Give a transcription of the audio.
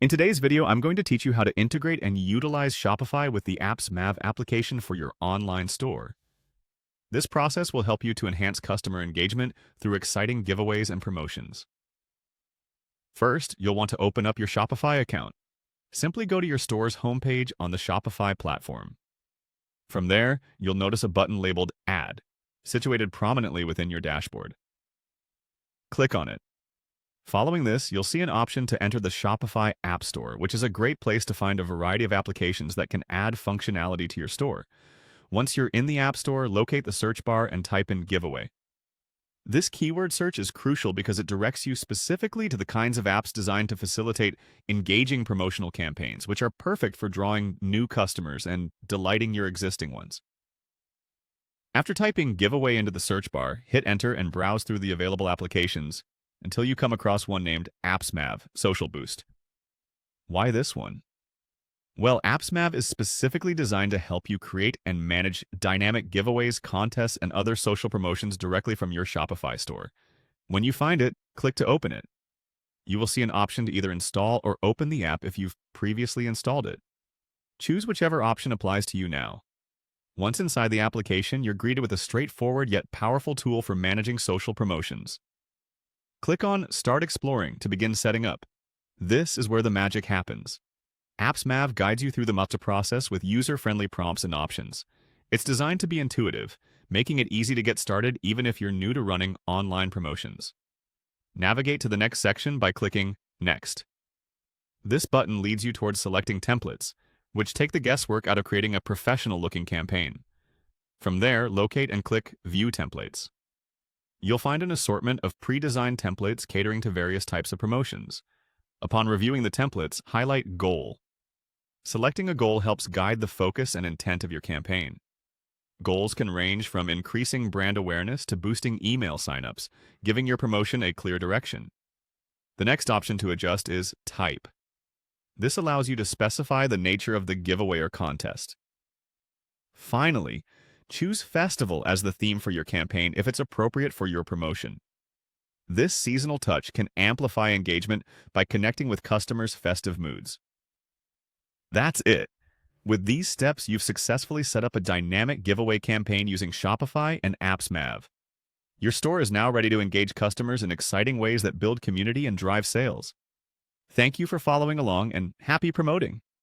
In today's video, I'm going to teach you how to integrate and utilize Shopify with the Apps Mav application for your online store. This process will help you to enhance customer engagement through exciting giveaways and promotions. First, you'll want to open up your Shopify account. Simply go to your store's homepage on the Shopify platform. From there, you'll notice a button labeled Add, situated prominently within your dashboard. Click on it. Following this, you'll see an option to enter the Shopify App Store, which is a great place to find a variety of applications that can add functionality to your store. Once you're in the App Store, locate the search bar and type in giveaway. This keyword search is crucial because it directs you specifically to the kinds of apps designed to facilitate engaging promotional campaigns, which are perfect for drawing new customers and delighting your existing ones. After typing giveaway into the search bar, hit enter and browse through the available applications until you come across one named AppsMav Social Boost. Why this one? Well, AppsMav is specifically designed to help you create and manage dynamic giveaways, contests, and other social promotions directly from your Shopify store. When you find it, click to open it. You will see an option to either install or open the app if you've previously installed it. Choose whichever option applies to you now. Once inside the application, you're greeted with a straightforward yet powerful tool for managing social promotions. Click on Start Exploring to begin setting up. This is where the magic happens. AppsMav guides you through the master process with user-friendly prompts and options. It's designed to be intuitive, making it easy to get started even if you're new to running online promotions. Navigate to the next section by clicking Next. This button leads you towards selecting templates, which take the guesswork out of creating a professional-looking campaign. From there, locate and click View Templates. You'll find an assortment of pre-designed templates catering to various types of promotions. Upon reviewing the templates, highlight Goal. Selecting a goal helps guide the focus and intent of your campaign. Goals can range from increasing brand awareness to boosting email signups, giving your promotion a clear direction. The next option to adjust is Type. This allows you to specify the nature of the giveaway or contest. Finally, choose Festival as the theme for your campaign if it's appropriate for your promotion. This seasonal touch can amplify engagement by connecting with customers' festive moods. That's it. With these steps, you've successfully set up a dynamic giveaway campaign using Shopify and AppsMav. Your store is now ready to engage customers in exciting ways that build community and drive sales. Thank you for following along and happy promoting!